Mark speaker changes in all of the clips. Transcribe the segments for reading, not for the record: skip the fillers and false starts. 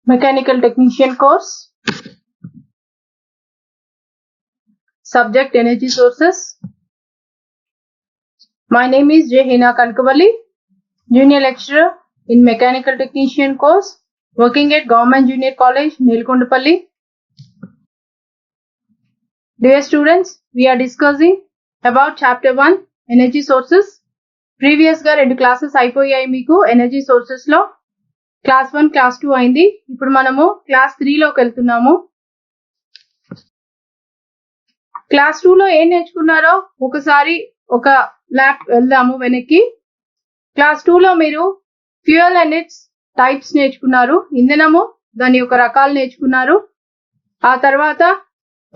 Speaker 1: Mechanical Technician course. Subject Energy Sources. My name is J. Hina Kankavalli, Junior Lecturer in Mechanical Technician course, working at Government Junior College, Neelkondapalli. Dear students, we are discussing about Chapter 1, Energy Sources. Previous గా 2 classes అయిపోయాయి మీకు energy sources లో. Class 1, class 2 అయింది. ఇప్పుడు మనము class 3 లోకి వెళ్తున్నాము. Class 2 లో ఏం నేర్చుకున్నారో ఒకసారి ఒక ల్యాబ్ వెళ్దాము వెనక్కి. క్లాస్ 2 లో మీరు ఫ్యూయల్ అండ్ ఇట్స్ టైప్స్ నేర్చుకున్నారు. ఇంధనము దాని యొక్క రకాలు నేర్చుకున్నారు. ఆ తర్వాత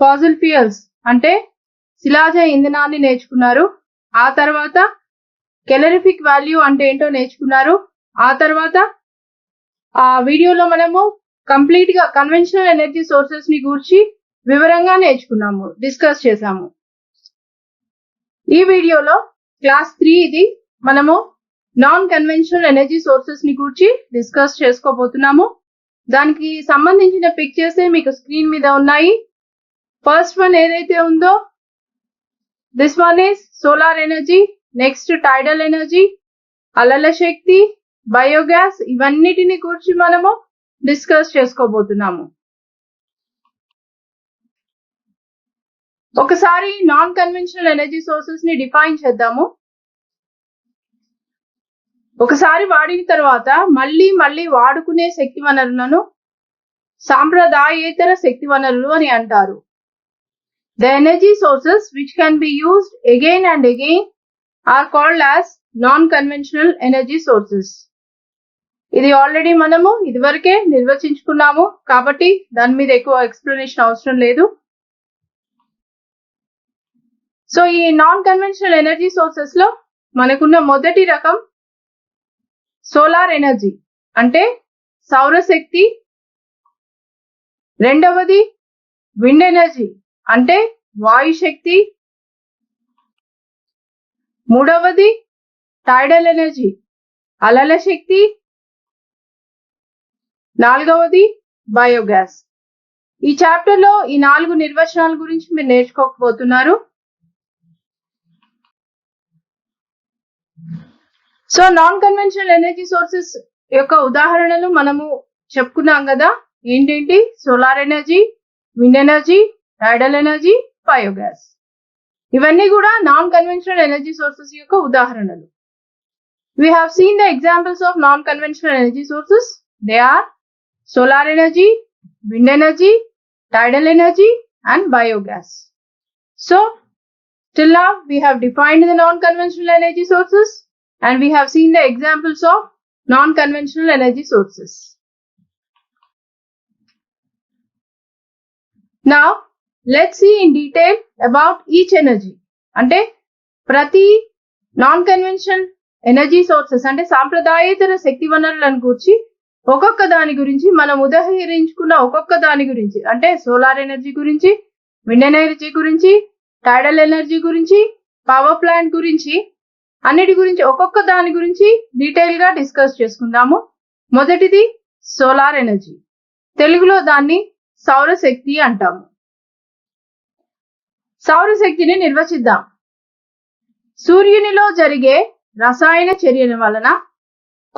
Speaker 1: ఫాసిల్ ఫ్యూయల్స్ అంటే శిలాజ ఇంధనాన్ని నేర్చుకున్నారు. ఆ తర్వాత కెలరిఫిక్ వాల్యూ అంటే ఏంటో నేర్చుకున్నారు. ఆ తర్వాత ఆ వీడియోలో మనము కంప్లీట్ గా కన్వెన్షనల్ ఎనర్జీ సోర్సెస్ ని గురించి వివరంగా నేర్చుకున్నాము, డిస్కస్ చేసాము. ఈ వీడియోలో క్లాస్ 3 ఇది మనము నాన్ కన్వెన్షనల్ ఎనర్జీ సోర్సెస్ ని గురించి డిస్కస్ చేసుకోబోతున్నాము. దానికి సంబంధించిన పిక్చర్స్ మీకు స్క్రీన్ మీద ఉన్నాయి. ఫస్ట్ వన్ ఏదైతే ఉందో this one is solar energy, next టైడల్ energy, అలల శక్తి, బయోగ్యాస్, ఇవన్నిటిని గురించి మనము డిస్కస్ చేసుకోబోతున్నాము. ఒకసారి నాన్ కన్వెన్షనల్ ఎనర్జీ సోర్సెస్ ని డిఫైన్ చేద్దాము. ఒకసారి వాడిన తర్వాత మళ్ళీ వాడుకునే శక్తి వనరులను సాంప్రదాయేతర శక్తి వనరులు అని అంటారు. The energy sources which can be used again and again are called as non-conventional energy sources. ఇది ఆల్రెడీ మనము ఇదివరకే నిర్వచించుకున్నాము కాబట్టి దాని మీద ఎక్కువ ఎక్స్ప్లెనేషన్ అవసరం లేదు. సో ఈ నాన్ కన్వెన్షనల్ ఎనర్జీ సోర్సెస్ లో మనకున్న మొదటి రకం సోలార్ ఎనర్జీ అంటే సౌరశక్తి, రెండవది విండ్ ఎనర్జీ అంటే వాయుశక్తి, మూడవది టైడల్ ఎనర్జీ అలల శక్తి, నాలుగవది బయోగ్యాస్. ఈ చాప్టర్ లో ఈ 4 నిర్వచనాల గురించి మీరు నేర్చుకోకపోతున్నారు. So non conventional energy sources యొక్క ఉదాహరణలు మనము చెప్పుకున్నాం కదా. ఏంటేంటి? Solar energy, wind energy, tidal energy, biogas. ఇవన్నీ కూడా నాన్ కన్వెన్షనల్ ఎనర్జీ సోర్సెస్ యొక్క ఉదాహరణలు. We have seen the examples of non-conventional energy sources. They are solar energy, wind energy, tidal energy, and biogas. So, till now we have defined the non-conventional energy sources and we have seen the examples of non-conventional energy sources. Now, let's see in detail about each energy. అంటే ప్రతి non-conventional energy sources అంటే సాంప్రదాయేతర శక్తి వనరులను గురించి ఒక్కొక్క దాని గురించి మనం ఉదాహరించుకున్న ఒక్కొక్క దాని గురించి అంటే సోలార్ ఎనర్జీ గురించి, విండ్ ఎనర్జీ గురించి, టైడల్ ఎనర్జీ గురించి, పవర్ ప్లాంట్ గురించి, అన్నిటి గురించి ఒక్కొక్క దాని గురించి డీటెయిల్ గా డిస్కస్ చేసుకుందాము. మొదటిది సోలార్ ఎనర్జీ. తెలుగులో దాన్ని సౌరశక్తి అంటాము. సౌరశక్తిని నిర్వచిద్దాం. సూర్యునిలో జరిగే రసాయన చర్యల వలన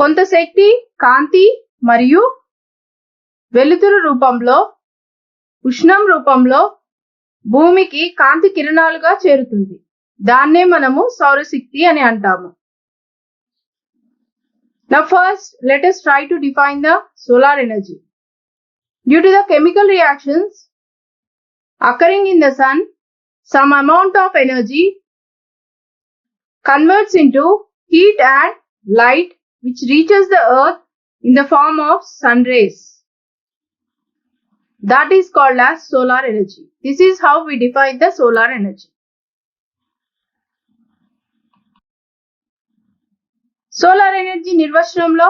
Speaker 1: కొంత శక్తి కాంతి మరియు వెలుతురు రూపంలో, ఉష్ణం రూపంలో భూమికి కాంతి కిరణాలుగా చేరుతుంది. దాన్నే మనము సౌరశక్తి అని అంటాము. Now first let us try to define the solar energy. Due to the chemical reactions occurring in the sun, some amount of energy converts into heat and light which reaches the earth in the form of sun rays. That is called as solar energy. This is how we define the solar energy. Solar energy నిర్వచనంలో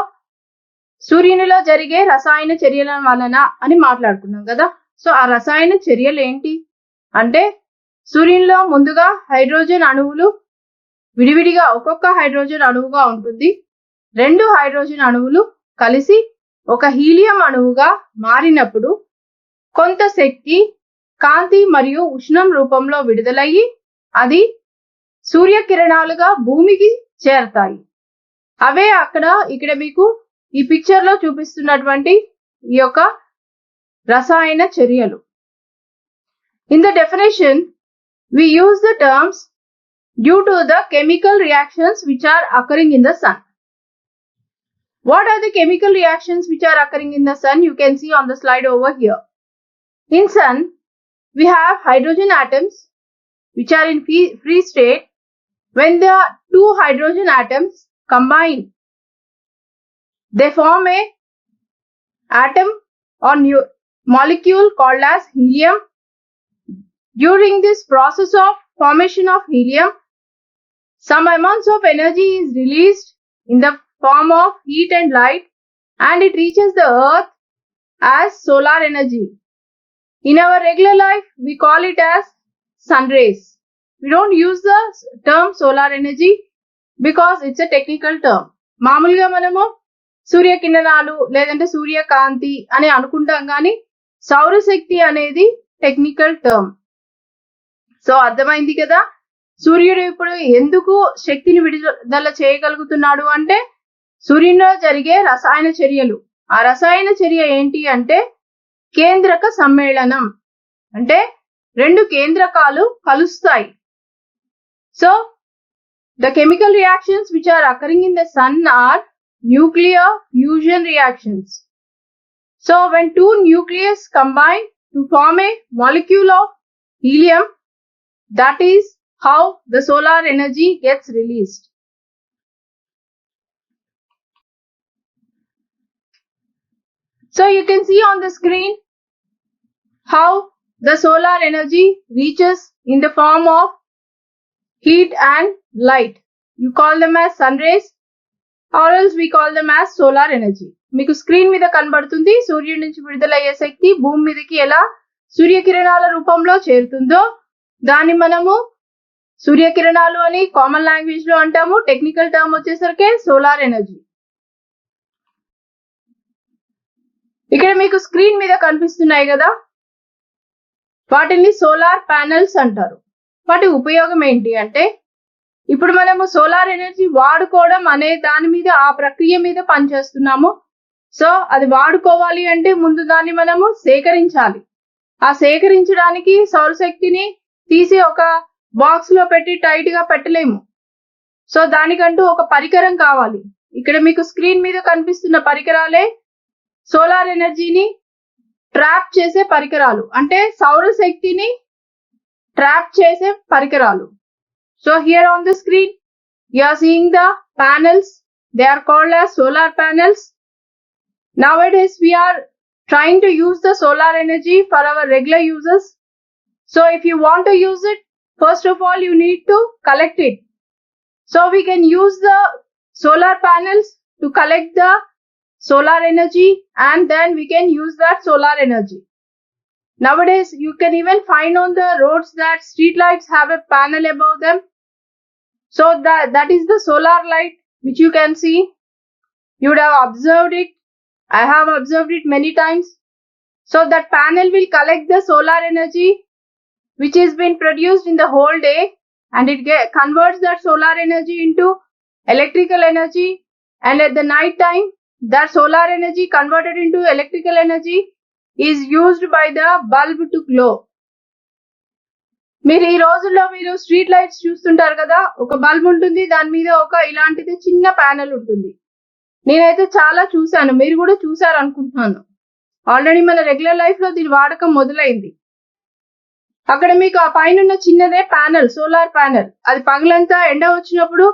Speaker 1: సూర్యునిలో జరిగే రసాయన చర్యల వలన అని మాట్లాడుకున్నాం కదా. So ఆ రసాయన చర్యలు ఏంటి అంటే సూర్యునిలో ముందుగా హైడ్రోజన్ అణువులు విడివిడిగా ఒక్కొక్క హైడ్రోజన్ అణువుగా ఉంటుంది. 2 హైడ్రోజన్ అణువులు కలిసి ఒక హీలియం అణువుగా మారినప్పుడు కొంత శక్తి కాంతి మరియు ఉష్ణం రూపంలో విడుదలయ్యి అది సూర్యకిరణాలుగా భూమికి చేరతాయి. అవే ఇక్కడ మీకు ఈ పిక్చర్ లో చూపిస్తున్నటువంటి ఈ యొక్క రసాయన చర్యలు. In the definition, we use the terms due to the chemical reactions which are occurring in the sun. What are the chemical reactions which are occurring in the sun? You can see on the slide over here. In sun, we have hydrogen atoms which are in free state. When the two hydrogen atoms combine, they form a atom or molecule called as helium. During this process of formation of helium, some amounts of energy is released in the form of heat and light, and it reaches the earth as solar energy. In our regular life, we call it as sun rays. We don't use the term solar energy because it's a technical term. మామూలుగా మనము సూర్యకిరణాలు లేదంటే సూర్యకాంతి అని అనుకుంటాం కానీ సౌరశక్తి అనేది టెక్నికల్ టర్మ్. సో అర్థమైంది కదా, సూర్యుడు ఇప్పుడు ఎందుకు శక్తిని విడుదల చేయగలుగుతున్నాడు అంటే సూర్యునిలో జరిగే రసాయన చర్యలు. ఆ రసాయన చర్య ఏంటి అంటే కేంద్రక సమ్మేళనం, అంటే రెండు కేంద్రకాలు కలుస్తాయి. So the chemical reactions which are occurring in the sun are nuclear fusion reactions. So when two nucleus combine to form a molecule of helium, that is how the solar energy gets released. So you can see on the screen how the solar energy reaches in the form of heat and light. You call them as sun rays or else we call them as solar energy. మీకు screen మీద కనబడుతుంది సూర్యుడి నుంచి విడుదలయ్యే శక్తి భూమి మీదకి ఎలా సూర్యకిరణాల రూపంలో చేరుతుందో దాన్ని మనము సూర్యకిరణాలు అని కామన్ లాంగ్వేజ్ లో అంటాము. టెక్నికల్ టర్మ్ వచ్చేసరికి సోలార్ ఎనర్జీ. ఇక్కడ మీకు స్క్రీన్ మీద కనిపిస్తున్నాయి కదా, వాటిని సోలార్ ప్యానెల్స్ అంటారు. వాటి ఉపయోగం ఏంటి అంటే ఇప్పుడు మనము సోలార్ ఎనర్జీ వాడుకోవడం అనే దాని మీద ఆ ప్రక్రియ మీద పనిచేస్తున్నాము. సో అది వాడుకోవాలి అంటే ముందు దాన్ని మనము సేకరించాలి. ఆ సేకరించడానికి సౌరశక్తిని తీసి ఒక బాక్స్ లో పెట్టి టైట్ గా పెట్టలేము. సో దానికంటూ ఒక పరికరం కావాలి. ఇక్కడ మీకు స్క్రీన్ మీద కనిపిస్తున్న పరికరాలే సోలార్ ఎనర్జీని ట్రాప్ చేసే పరికరాలు, అంటే సౌరశక్తిని ట్రాప్ చేసే పరికరాలు. So here on the screen you are seeing the panels. They are called as solar panels. Nowadays we are trying to use the solar energy for our regular uses. So if you want to use it, first of all you need to collect it. So we can use the solar panels to collect the solar energy and then we can use that solar energy. Nowadays you can even find on the roads that street lights have a panel above them. So that is the solar light which you can see. You would have observed it. I have observed it many times. So that panel will collect the solar energy which is being produced in the whole day and it converts that solar energy into electrical energy, and at the night time that solar energy converted into electrical energy is used by the bulb to glow. మీరు ఈ రోజుల్లో మీరు street lights చూస్తుంటారు కదా, ఒక bulb ఉంటుంది, దాని మీద ఒక ఇలాంటిది చిన్న ప్యానెల్ ఉంటుంది. నేనైతే చాలా చూశాను, మీరు కూడా చూసారు అనుకుంటున్నాను. ఆల్రెడీ మన రెగ్యులర్ లైఫ్ లో దీని వాడకం మొదలైంది. అక్కడ మీకు ఆ పైన చిన్నదే ప్యానెల్, సోలార్ ప్యానెల్. అది పగలంతా ఎండ వచ్చినప్పుడు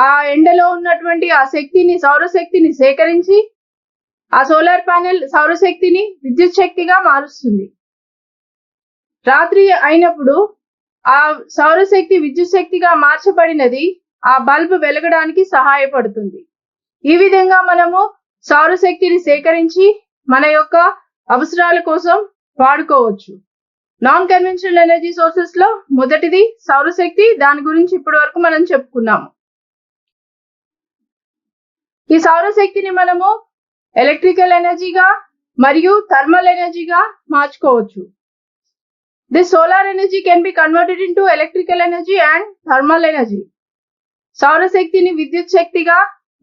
Speaker 1: ఆ ఎండలో ఉన్నటువంటి ఆ శక్తిని, సౌరశక్తిని సేకరించి ఆ సోలార్ ప్యానెల్ సౌరశక్తిని విద్యుత్ శక్తిగా మారుస్తుంది. రాత్రి అయినప్పుడు ఆ సౌరశక్తి విద్యుత్ శక్తిగా మార్చబడినది ఆ బల్బ్ వెలగడానికి సహాయపడుతుంది. ఈ విధంగా మనము సౌరశక్తిని సేకరించి మన యొక్క అవసరాల కోసం వాడుకోవచ్చు. నాన్ కన్వెన్షనల్ ఎనర్జీ సోర్సెస్ లో మొదటిది సౌరశక్తి. దాని గురించి ఇప్పటి వరకు మనం చెప్పుకున్నాము. ఈ సౌరశక్తిని మనము ఎలక్ట్రికల్ ఎనర్జీగా మరియు థర్మల్ ఎనర్జీగా మార్చుకోవచ్చు. This solar energy can be converted into electrical energy and thermal energy. సౌరశక్తిని విద్యుత్ శక్తిగా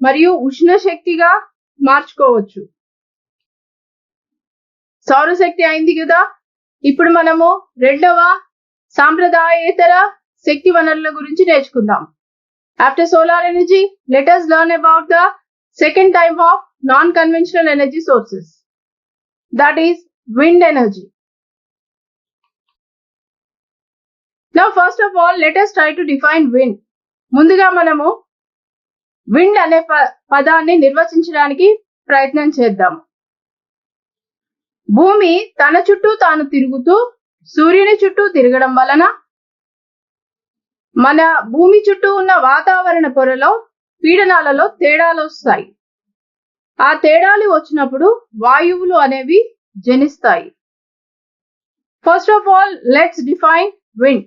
Speaker 1: మరియు ఉష్ణ శక్తిగా మార్చుకోవచ్చు. సౌరశక్తి అయింది కదా. ఇప్పుడు మనము రెండవ సాంప్రదాయేతర శక్తి వనరుల గురించి నేర్చుకుందాం. After solar energy, let us learn about the second type of non-conventional energy sources, that is wind energy. Now first of all, let us try to define wind. ముందుగా మనము విండ్ అనే పదాన్ని నిర్వచించడానికి ప్రయత్నం చేద్దాం. భూమి తన చుట్టూ తాను తిరుగుతూ సూర్యుని చుట్టూ తిరగడం వలన మన భూమి చుట్టూ ఉన్న వాతావరణ పొరలో పీడనాలలో తేడాలు వస్తాయి. ఆ తేడాలు వచ్చినప్పుడు వాయువులు అనేవి జనిస్తాయి. First of all, let's define wind.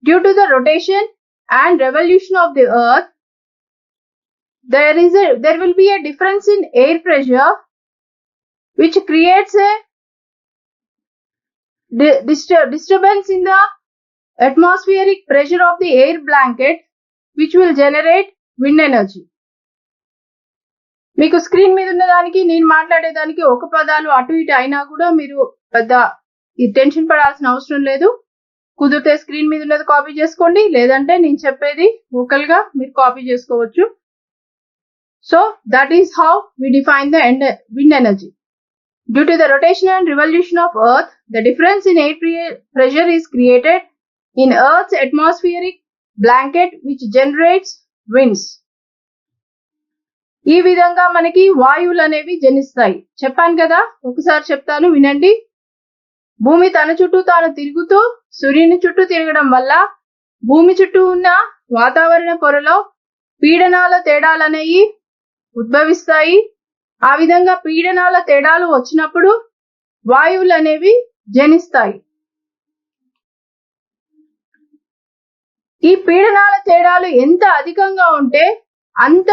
Speaker 1: Due to the rotation and revolution of the earth, there will be a difference in air pressure which creates a disturbance in the atmospheric pressure of the air blanket, which will generate wind energy. మీకు screen మీద ఉన్నదానికి నేను మాట్లాడేదానికి ఒక పదాలు అటు ఇటు అయినా కూడా మీరు పెద్ద టెన్షన్ పడాల్సిన అవసరం లేదు. కుదిరితే స్క్రీన్ మీద ఉన్నది కాపీ చేసుకోండి, లేదంటే నేను చెప్పేది వోకల్ గా మీరు కాపీ చేసుకోవచ్చు. So that is how we define the wind energy. Due to the rotation and revolution of earth, the difference in air pressure is created in earth's atmospheric blanket which generates winds. ఈ విధంగా మనకి వాయువులు అనేవి జనిస్తాయి. చెప్పాను కదా, ఒకసారి చెప్తాను వినండి. భూమి తన చుట్టూ తాను తిరుగుతూ సూర్యుని చుట్టూ తిరగడం వల్ల భూమి చుట్టూ ఉన్న వాతావరణ పొరలో పీడనాల తేడాలనేవి ఉద్భవిస్తాయి. ఆ విధంగా పీడనాల తేడాలు వచ్చినప్పుడు వాయువులు అనేవి జనిస్తాయి. ఈ పీడనాల తేడాలు ఎంత అధికంగా ఉంటే అంత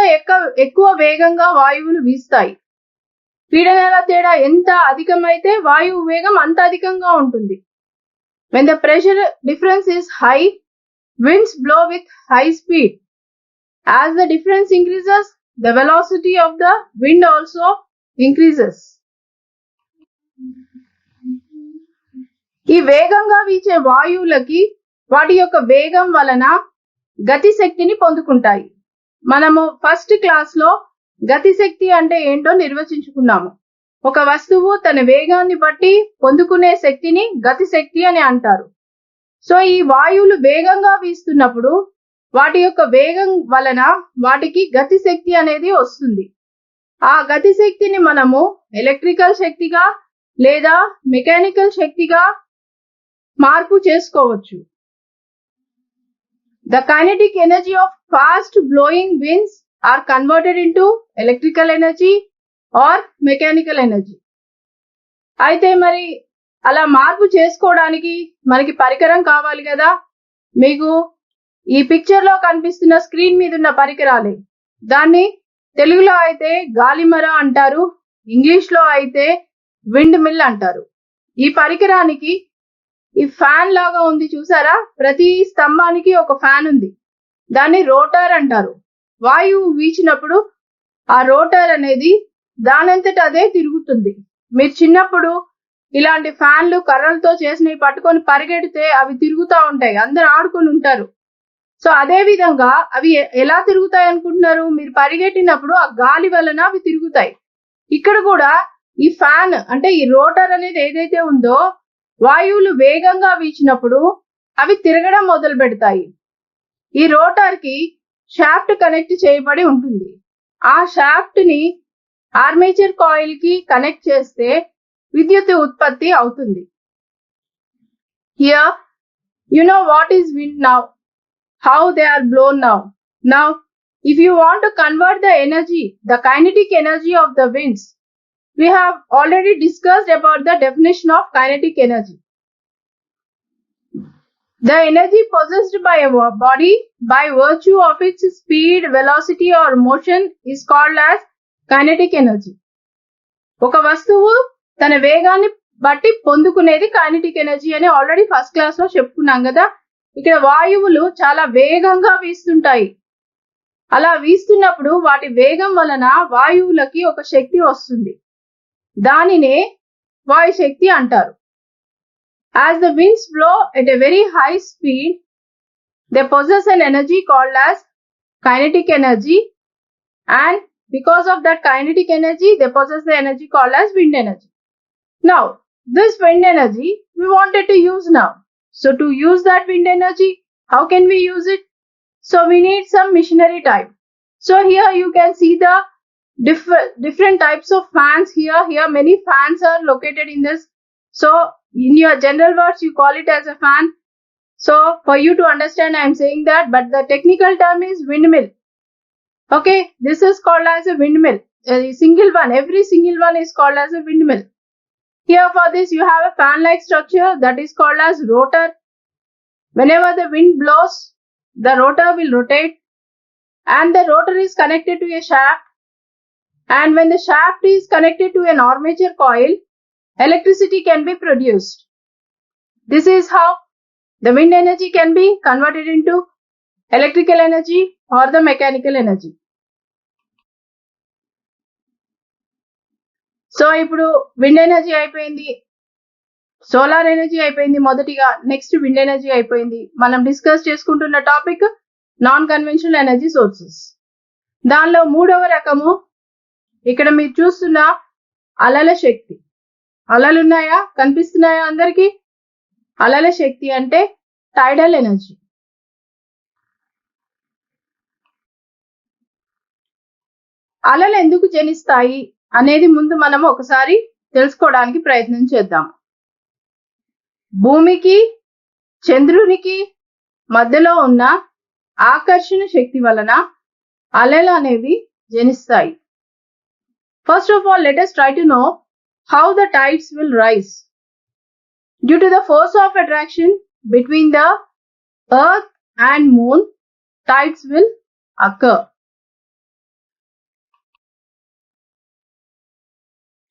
Speaker 1: ఎక్కువ వేగంగా వాయువులు వీస్తాయి. పీడనాల తేడా ఎంత అధికమైతే వాయువు వేగం అంత అధికంగా ఉంటుంది. When the pressure difference is high, winds blow with high speed. As the difference increases, the velocity of the wind also increases. ఈ వేగంగా వీచే వాయువులకి వాటి యొక్క వేగం వలన గతి శక్తిని పొందుకుంటాయి. మనము ఫస్ట్ క్లాస్ లో గతి శక్తి అంటే ఏంటో నిర్వచించుకున్నాము. ఒక వస్తువు తన వేగాన్ని బట్టి పొందుకునే శక్తిని గతి శక్తి అని అంటారు. సో ఈ వాయువులు వేగంగా వీస్తున్నప్పుడు వాటి యొక్క వేగం వలన వాటికి గతి శక్తి అనేది వస్తుంది. ఆ గతి శక్తిని మనము ఎలక్ట్రికల్ శక్తిగా లేదా మెకానికల్ శక్తిగా మార్పు చేసుకోవచ్చు. The kinetic energy of fast blowing winds are converted into electrical energy or mechanical energy. అయితే మరి అలా మార్పు చేసుకోవడానికి మనకి పరికరం కావాలి కదా. మీకు ఈ పిక్చర్ లో కనిపిస్తున్న స్క్రీన్ మీద ఉన్న పరికరాలే. దాన్ని తెలుగులో అయితే గాలిమర అంటారు, ఇంగ్లీష్ లో అయితే విండ్ మిల్ అంటారు. ఈ పరికరానికి ఈ ఫ్యాన్ లాగా ఉంది చూసారా, ప్రతి స్తంభానికి ఒక ఫ్యాన్ ఉంది. దాన్ని రోటర్ అంటారు. వాయువు వీచినప్పుడు ఆ రోటర్ అనేది దానంతట అదే తిరుగుతుంది. మీరు చిన్నప్పుడు ఇలాంటి ఫ్యాన్లు కర్రలతో చేసినవి పట్టుకొని పరిగెడితే అవి తిరుగుతూ ఉంటాయి, అందరు ఆడుకొని ఉంటారు. సో అదే విధంగా అవి ఎలా తిరుగుతాయి అనుకుంటున్నారు? మీరు పరిగెట్టినప్పుడు ఆ గాలి వలన అవి తిరుగుతాయి. ఇక్కడ కూడా ఈ ఫ్యాన్ అంటే ఈ రోటర్ అనేది ఏదైతే ఉందో వాయువులు వేగంగా వీచినప్పుడు అవి తిరగడం మొదలు పెడతాయి. ఈ రోటర్ కి షాఫ్ట్ కనెక్ట్ చేయబడి ఉంటుంది. ఆ షాఫ్ట్ ని ఆర్మేచర్ కాయిల్ కి కనెక్ట్ చేస్తే విద్యుత్ ఉత్పత్తి అవుతుంది. Here you know what is wind now, how they are blown now. Now if you want to convert the energy, the kinetic energy of the winds, we have already discussed about the definition of kinetic energy. The energy possessed by a body by virtue of its speed, velocity or motion is called as kinetic energy. ఒక వస్తువు తన వేగాన్ని బట్టి పొందుకునేది kinetic energy అని already first class లో చెప్పుకున్నాం కదా. ఇక్కడ వాయువులు చాలా వేగంగా వీస్తుంటాయి. అలా వీస్తున్నప్పుడు వాటి వేగం వలన వాయువులకి ఒక శక్తి వస్తుంది. దానినే వాయు శక్తి అంటారు. As the winds blow at a very high speed, they possess an energy called as kinetic energy, and because of that kinetic energy, they possess the energy called as wind energy. Now, this wind energy we wanted to use now. So to use that wind energy, how can we use it? So we need some machinery type. So here you can see the different types of fans here. Here many fans are located in this. So in your general words, you call it as a fan. So for you to understand, I am saying that, but the technical term is windmill. Okay, this is called as a windmill. A single one, every single one is called as a windmill. Here for this you have a fan-like structure that is called as rotor. Whenever the wind blows, the rotor will rotate, and the rotor is connected to a shaft. And when the shaft is connected to an armature coil, electricity can be produced. This is how the wind energy can be converted into electrical energy or the mechanical energy. So ఇప్పుడు wind energy అయిపోయింది, solar energy అయిపోయింది మొదటిగా, next wind energy అయిపోయింది. మనం discuss చేసుకుంటున్న topic non conventional energy sources. దానిలో మూడవ రకము ఇక్కడ మీరు చూస్తున్న అలల శక్తి. అలలు ఉన్నాయా, కనిపిస్తున్నాయా అందరికి? అలల శక్తి అంటే టైడల్ ఎనర్జీ. అలలు ఎందుకు జనిస్తాయి అనేది ముందు మనం ఒకసారి తెలుసుకోవడానికి ప్రయత్నం చేద్దాం. భూమికి చంద్రునికి మధ్యలో ఉన్న ఆకర్షణ శక్తి వలన అలలు అనేవి జనిస్తాయి. First of all, let us try to know how the tides will rise. Due to the force of attraction between the earth and moon, tides will occur.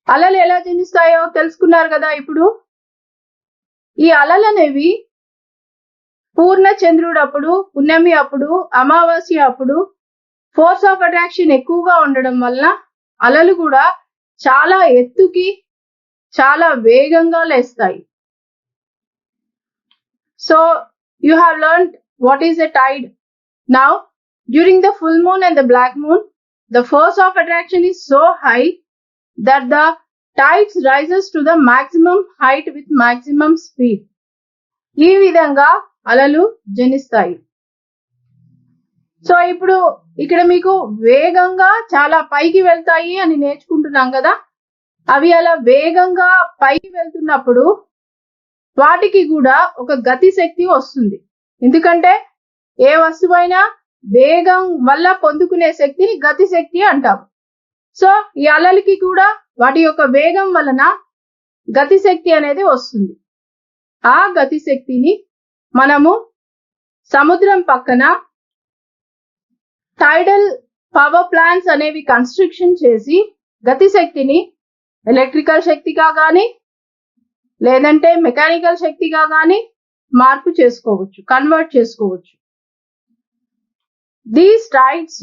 Speaker 1: అలలు ఎలా జనిస్తాయో తెలుసుకున్నారు కదా. ఇప్పుడు ఈ అలలు అనేవి పూర్ణ చంద్రుడు అప్పుడు, పున్నమి అప్పుడు, అమావాస్య అప్పుడు ఫోర్స్ ఆఫ్ అట్రాక్షన్ ఎక్కువగా ఉండడం వల్ల అలలు కూడా చాలా ఎత్తుకి చాలా వేగంగా లేస్తాయి. So you have learned what is a tide. Now during the full moon and the black moon, the force of attraction is so high that the tides rises to the maximum height with maximum speed. ఈ విధంగా అలలు జనిస్తాయి. So ఇప్పుడు ఇక్కడ మీకు వేగంగా చాలా పైకి వెళ్తాయి అని నేర్చుకుంటున్నాం కదా. అవి అలా వేగంగా పైకి వెళ్తున్నప్పుడు వాటికి కూడా ఒక గతి శక్తి వస్తుంది. ఎందుకంటే ఏ వస్తువైనా వేగం వల్ల పొందుకునే శక్తిని గతి శక్తి అంటాం. సో ఈ అలలకి కూడా వాటి యొక్క వేగం వలన గతి శక్తి అనేది వస్తుంది. ఆ గతి శక్తిని మనము సముద్రం పక్కన టైడల్ పవర్ ప్లాంట్స్ అనేవి కన్స్ట్రక్షన్ చేసి గతి శక్తిని ఎలక్ట్రికల్ శక్తిగా కానీ లేదంటే మెకానికల్ శక్తిగా కానీ మార్పు చేసుకోవచ్చు, కన్వర్ట్ చేసుకోవచ్చు. These tides,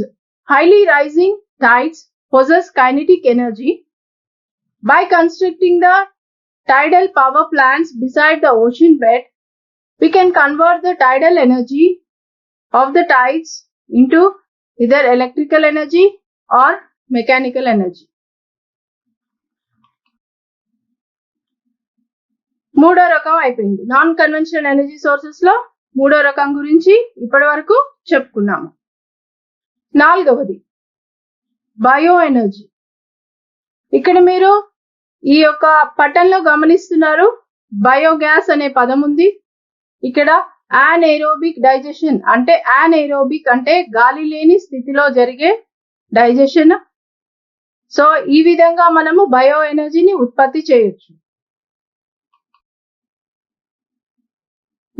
Speaker 1: highly rising tides, possess kinetic energy. By constructing the tidal power plants beside the ocean bed, we can convert the tidal energy of the tides into either electrical energy or mechanical energy. మూడో రకం అయిపోయింది. Non conventional energy sources లో మూడో రకం గురించి ఇప్పటి వరకు చెప్పుకున్నాము. నాలుగవది బయో ఎనర్జీ. ఇక్కడ మీరు ఈ యొక్క పటంలో గమనిస్తున్నారు, బయోగ్యాస్ అనే పదం ఉంది. ఇక్కడ యానైరోబిక్ డైజెషన్ అంటే, యానైరోబిక్ అంటే గాలి లేని స్థితిలో జరిగే డైజెషన్. సో ఈ విధంగా మనము బయో ఎనర్జీని ఉత్పత్తి చేయొచ్చు.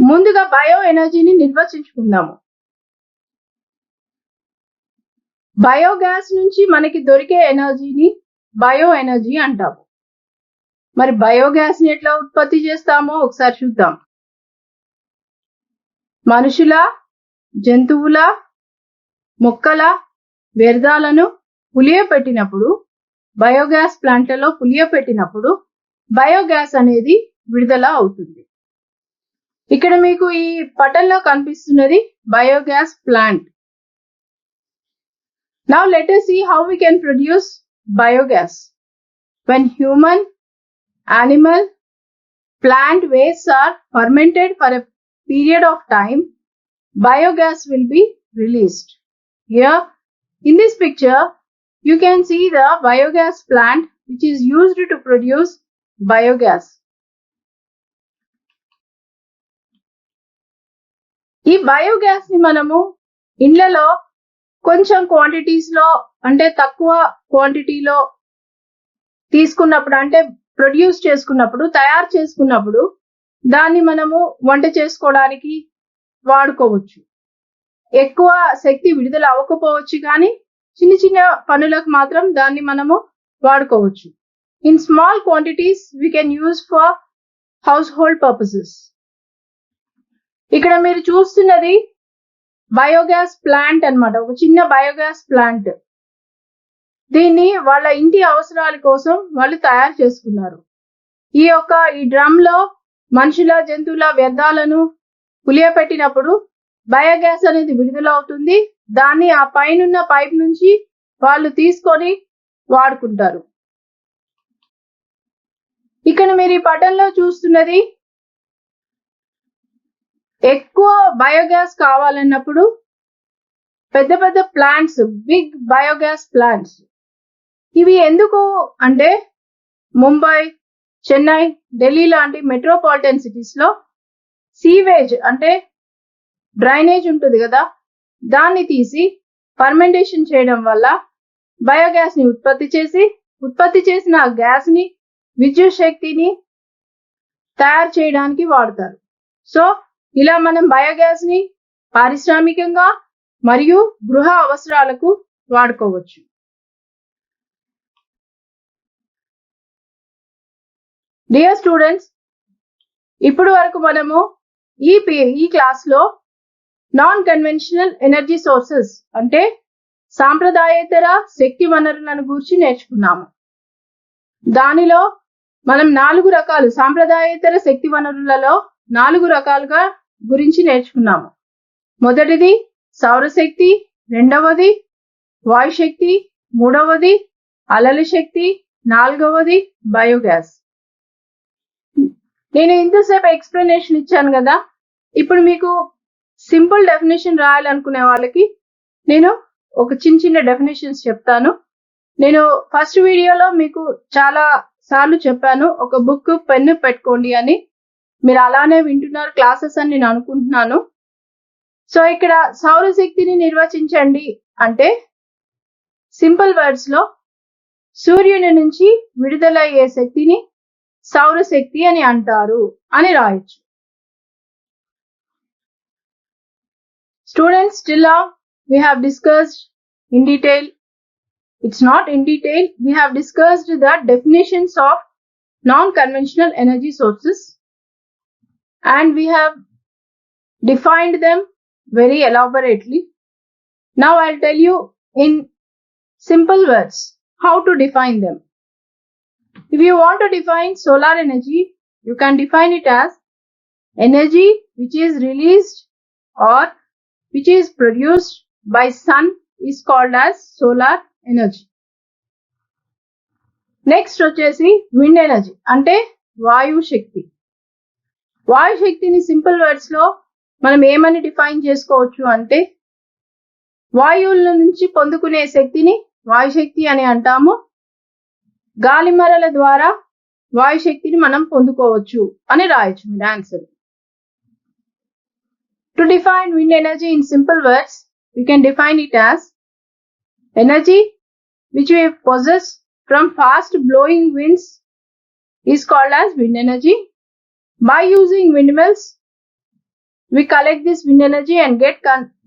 Speaker 1: ముందుగా బయో ఎనర్జీని నిర్వచించుకుందాము. బయోగ్యాస్ నుంచి మనకి దొరికే ఎనర్జీని బయో ఎనర్జీ అంటాము. మరి బయోగ్యాస్ ని ఎట్లా ఉత్పత్తి చేస్తామో ఒకసారి చూద్దాం. మనుషుల, జంతువుల, మొక్కల వ్యర్థాలను పులియపెట్టినప్పుడు, బయోగ్యాస్ ప్లాంట్లలో పులియపెట్టినప్పుడు బయోగ్యాస్ అనేది విడుదల అవుతుంది. ఇక్కడ మీకు ఈ పటంలో కనిపిస్తున్నది biogas plant. Now let us see how we can produce biogas. When human, animal, plant wastes are fermented for a period of time, biogas will be released. Here in this picture, you can see the biogas plant which is used to produce biogas. ఈ biogas ని మనము ఇండ్లలో కొంచెం quantities లో అంటే తక్కువ క్వాంటిటీలో తీసుకున్నప్పుడు అంటే ప్రొడ్యూస్ చేసుకున్నప్పుడు తయారు చేసుకున్నప్పుడు దాన్ని మనము వంట చేసుకోవడానికి వాడుకోవచ్చు. ఎక్కువ శక్తి విడుదల అవ్వకపోవచ్చు కానీ చిన్న చిన్న పనులకు మాత్రం దాన్ని మనము వాడుకోవచ్చు. In small quantities we can use for house hold purposes. ఇక్కడ మీరు చూస్తున్నది బయోగ్యాస్ ప్లాంట్ అన్నమాట, ఒక చిన్న బయోగ్యాస్ ప్లాంట్. దీన్ని వాళ్ళ ఇంటి అవసరాల కోసం వాళ్ళు తయారు చేసుకున్నారు. ఈ డ్రమ్ లో మనుషుల, జంతువుల వ్యర్థాలను పులియపెట్టినప్పుడు బయోగ్యాస్ అనేది విడుదల అవుతుంది. దాన్ని ఆ పైనున్న పైప్ నుంచి వాళ్ళు తీసుకొని వాడుకుంటారు. ఇక్కడ మీరు ఈ పటంలో చూస్తున్నది ఎక్కువ బయోగ్యాస్ కావాలన్నప్పుడు పెద్ద పెద్ద ప్లాంట్స్, బిగ్ బయోగ్యాస్ ప్లాంట్స్. ఇవి ఎందుకు అంటే ముంబై, చెన్నై, ఢిల్లీ లాంటి మెట్రోపాలిటన్ సిటీస్ లో సీవేజ్ అంటే డ్రైనేజ్ ఉంటుంది కదా, దాన్ని తీసి ఫర్మెంటేషన్ చేయడం వల్ల బయోగ్యాస్ ని ఉత్పత్తి చేసిన గ్యాస్ ని విద్యుత్ శక్తిని తయారు చేయడానికి వాడతారు. సో ఇలా మనం బయోగ్యాస్ ని పారిశ్రామికంగా మరియు గృహ అవసరాలకు వాడుకోవచ్చు. డియర్ స్టూడెంట్స్, ఇప్పుడు వరకు మనము ఈ క్లాస్ లో నాన్ కన్వెన్షనల్ ఎనర్జీ సోర్సెస్ అంటే సాంప్రదాయేతర శక్తి వనరులను గురించి నేర్చుకున్నాము. దానిలో మనం 4 రకాలు సాంప్రదాయేతర శక్తి వనరులలో 4 రకాలుగా గురించి నేర్చుకున్నాము. మొదటిది సౌరశక్తి, రెండవది వాయుశక్తి, మూడవది అలల శక్తి, నాలుగవది బయోగ్యాస్. నేను ఇంతసేపు ఎక్స్ప్లెనేషన్ ఇచ్చాను కదా, ఇప్పుడు మీకు సింపుల్ డెఫినేషన్ రాయాలనుకునే వాళ్ళకి నేను ఒక చిన్న డెఫినేషన్స్ చెప్తాను. నేను ఫస్ట్ వీడియోలో మీకు చాలా సార్లు చెప్పాను ఒక బుక్, పెన్ను పెట్టుకోండి అని. మీరు అలానే వింటున్నారు క్లాసెస్ అని నేను అనుకుంటున్నాను. సో ఇక్కడ సౌరశక్తిని నిర్వచించండి అంటే సింపుల్ వర్డ్స్ లో సూర్యుని నుంచి విడుదలయ్యే శక్తిని సౌరశక్తి అని అంటారు అని రాయొచ్చు. Students, till now we have discussed in detail. It's not in detail. We have discussed the definitions of non-conventional energy sources and we have defined them very elaborately. Now I'll tell you in simple words how to define them. If you want to define solar energy, you can define it as energy which is released or which is produced by sun is called as solar energy. Next వచ్చేసి wind energy అంటే వాయు శక్తి. వాయు శక్తిని simple words లో మనం ఏమని define చేసుకోవచ్చు అంటే వాయువుల నుంచి పొందుకునే శక్తిని వాయుశక్తి అని అంటాము. గాలిమరల ద్వారా వాయుశక్తిని మనం పొందుకోవచ్చు అని రాయొచ్చు మీరు answer. To define wind energy in simple words, we can define it as energy which we possess from fast blowing winds is called as wind energy. By using windmills, we collect this wind energy and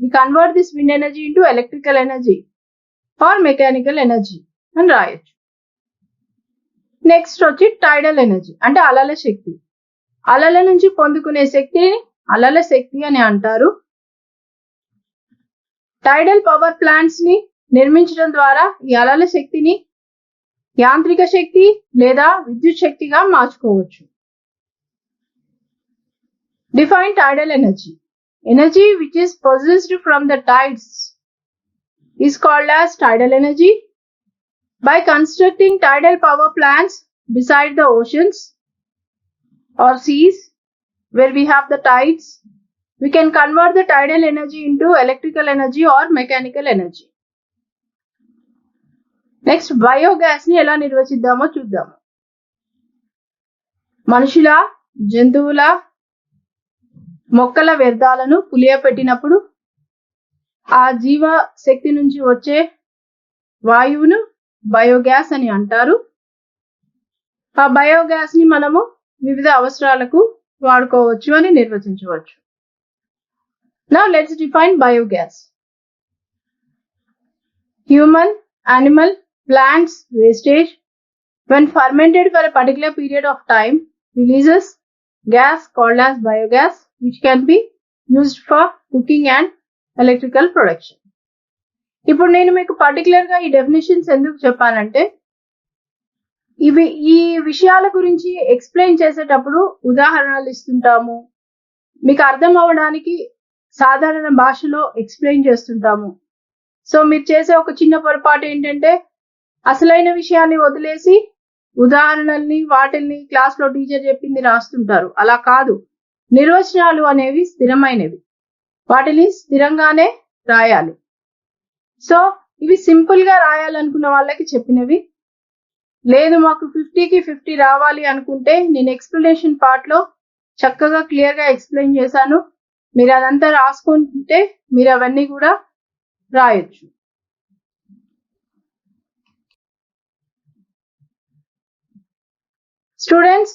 Speaker 1: we convert this wind energy into electrical energy. Or mechanical energy అని రాయొచ్చు. Next వచ్చి టైడల్ energy అంటే అలల శక్తి. అలల నుంచి పొందుకునే శక్తిని అలల శక్తి అని అంటారు. టైడల్ పవర్ ప్లాంట్స్ ని నిర్మించడం ద్వారా ఈ అలల శక్తిని యాంత్రిక శక్తి లేదా విద్యుత్ శక్తిగా మార్చుకోవచ్చు. Define టైడల్ energy. Energy which is possessed from the tides is called as tidal energy. By constructing tidal power plants beside the oceans or seas where we have the tides, we can convert the tidal energy into electrical energy or mechanical energy. Next, biogas ni ela నిర్వచిద్దామో చూద్దాము. మనుషుల, జంతువుల, మొక్కల వ్యర్థాలను పులియపెట్టినప్పుడు ఆ జీవ శక్తి నుంచి వచ్చే వాయువును బయోగ్యాస్ అని అంటారు. ఆ బయోగ్యాస్ ని మనము వివిధ అవసరాలకు వాడుకోవచ్చు అని నిర్వచించవచ్చు. Now let's define biogas. Human, animal, plants wastage when fermented for a particular period of time releases gas called as biogas, which can be used for cooking and electrical production. ఇప్పుడు నేను మీకు పర్టికులర్ గా ఈ definitions ఎందుకు చెప్పానంటే ఈ విషయాల గురించి ఎక్స్ప్లెయిన్ చేసేటప్పుడు ఉదాహరణలు ఇస్తుంటాము, మీకు అర్థం అవ్వడానికి సాధారణ భాషలో ఎక్స్ప్లెయిన్ చేస్తుంటాము. సో మీరు చేసే ఒక చిన్న పొరపాటు ఏంటంటే అసలైన విషయాన్ని వదిలేసి ఉదాహరణల్ని వాటిల్ని క్లాస్లో టీచర్ చెప్పింది రాస్తుంటారు. అలా కాదు, నిర్వచనాలు అనేవి స్థిరమైనవి, వాటిని స్థిరంగానే రాయాలి. సో ఇవి సింపుల్ గా రాయాలనుకున్న వాళ్ళకి చెప్పినవి. లేదు మాకు 50కి 50 రావాలి అనుకుంటే నేను ఎక్స్ప్లెనేషన్ పార్ట్ లో చక్కగా క్లియర్ గా ఎక్స్ప్లెయిన్ చేశాను. మీరు అదంతా రాసుకుంటే మీరు అవన్నీ కూడా రాయొచ్చు. స్టూడెంట్స్,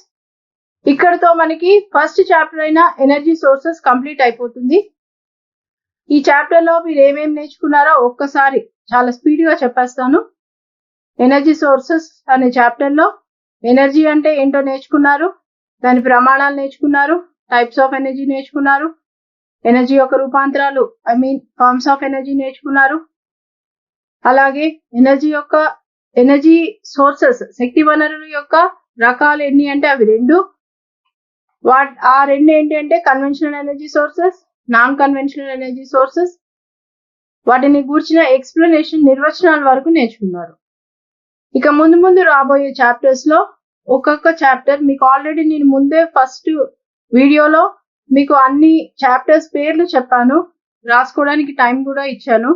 Speaker 1: ఇక్కడతో మనకి ఫస్ట్ చాప్టర్ అయిన ఎనర్జీ సోర్సెస్ కంప్లీట్ అయిపోతుంది. ఈ చాప్టర్ లో మీరు ఏమేమి నేర్చుకున్నారో ఒక్కసారి చాలా స్పీడ్ గా చెప్పేస్తాను. ఎనర్జీ సోర్సెస్ అనే చాప్టర్ లో ఎనర్జీ అంటే ఏంటో నేర్చుకున్నారు, దాని ప్రమాణాలు నేర్చుకున్నారు, టైప్స్ ఆఫ్ ఎనర్జీ నేర్చుకున్నారు, ఎనర్జీ యొక్క రూపాంతరాలు ఫార్మ్స్ ఆఫ్ ఎనర్జీ నేర్చుకున్నారు. అలాగే ఎనర్జీ సోర్సెస్ శక్తి వనరుల యొక్క రకాలు ఎన్ని అంటే అవి రెండు. ఆ రెండు ఏంటంటే conventional energy sources, non conventional energy sources. వాటిని గూర్చిన ఎక్స్ప్లెనేషన్ నిర్వచనాల వరకు నేర్చుకున్నారు. ఇక ముందు ముందు రాబోయే చాప్టర్స్ లో ఒక్కొక్క చాప్టర్ మీకు ఆల్రెడీ నేను ముందే ఫస్ట్ వీడియోలో మీకు అన్ని చాప్టర్స్ పేర్లు చెప్పాను, రాసుకోవడానికి టైం కూడా ఇచ్చాను.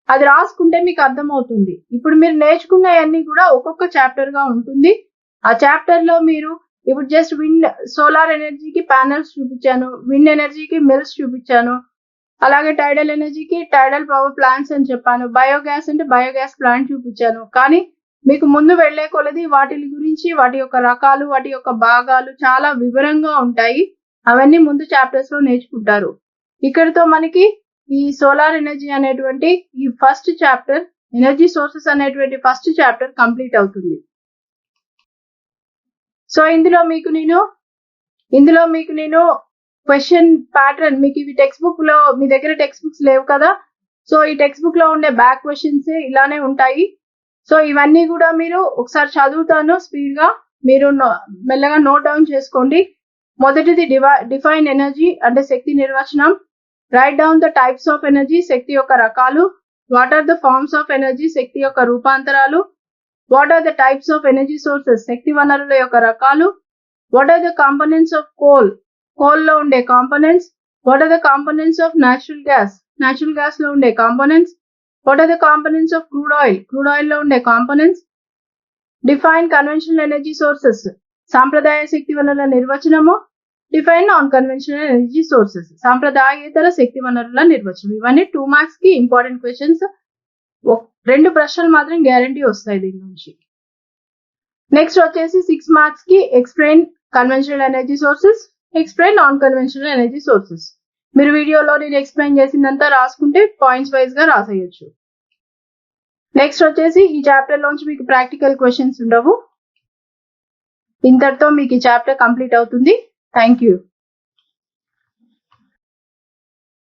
Speaker 1: అది రాసుకుంటే మీకు అర్థమవుతుంది. ఇప్పుడు మీరు నేర్చుకున్నవన్నీ కూడా ఒక్కొక్క చాప్టర్ గా ఉంటుంది. ఆ చాప్టర్ లో మీరు ఇప్పుడు జస్ట్ విండ్ సోలార్ ఎనర్జీకి ప్యానెల్స్ చూపించాను, విండ్ ఎనర్జీకి మిల్స్ చూపించాను, అలాగే టైడల్ ఎనర్జీకి టైడల్ పవర్ ప్లాంట్స్ అని చెప్పాను, బయోగ్యాస్ అంటే బయోగ్యాస్ ప్లాంట్ చూపించాను. కానీ మీకు ముందు వెళ్లే కొలది వాటి గురించి, వాటి యొక్క రకాలు, వాటి యొక్క భాగాలు చాలా వివరంగా ఉంటాయి. అవన్నీ ముందు చాప్టర్స్ లో నేర్చుకుంటారు. ఇక్కడితో మనకి ఈ సోలార్ ఎనర్జీ అనేటువంటి ఈ ఫస్ట్ చాప్టర్, ఎనర్జీ సోర్సెస్ అనేటువంటి ఫస్ట్ చాప్టర్ కంప్లీట్ అవుతుంది. సో ఇందులో మీకు నేను క్వశ్చన్ ప్యాటర్న్, మీకు ఇవి టెక్స్ట్ బుక్ లో, మీ దగ్గర టెక్స్ట్ బుక్స్ లేవు కదా, సో ఈ టెక్స్ట్ బుక్ లో ఉండే బ్యాక్ క్వశ్చన్స్ ఇలానే ఉంటాయి. సో ఇవన్నీ కూడా మీరు ఒకసారి చదువుతాను స్పీడ్ గా, మీరు మెల్లగా నోట్ డౌన్ చేసుకోండి. మొదటిది డిఫైన్ ఎనర్జీ అంటే శక్తి నిర్వచనం. Write down the types of energy శక్తి యొక్క రకాలు. What are the forms of energy శక్తి యొక్క రూపాంతరాలు. What are the types of energy sources శక్తి వనరుల యొక్క రకాలు. What are the components of coal లో ఉండే components. What are the components of natural gas లో ఉండే components. What are the components of crude oil లో ఉండే components. Define conventional energy sources సాంప్రదాయ శక్తి వనరుల నిర్వచనము. Define non conventional energy sources సాంప్రదాయేతర శక్తి వనరుల నిర్వచనం. ఇవన్నీ 2 మార్క్స్ కి ఇంపార్టెంట్ క్వశ్చన్స్. 2 ప్రశ్నలు మాత్రం గ్యారంటీ వస్తాయి దీని నుంచి. నెక్స్ట్ వచ్చేసి 6 మార్క్స్ కి explain conventional energy sources, explain non conventional energy sources. మీరు వీడియోలో నేను ఎక్స్ప్లెయిన్ చేసిందంతా రాసుకుంటే పాయింట్స్ వైజ్ గా రాసేయచ్చు. నెక్స్ట్ వచ్చేసి ఈ చాప్టర్ లోంచి మీకు ప్రాక్టికల్ క్వశ్చన్స్ ఉండవు. ఇంతటితో మీకు ఈ చాప్టర్ కంప్లీట్ అవుతుంది. Thank you.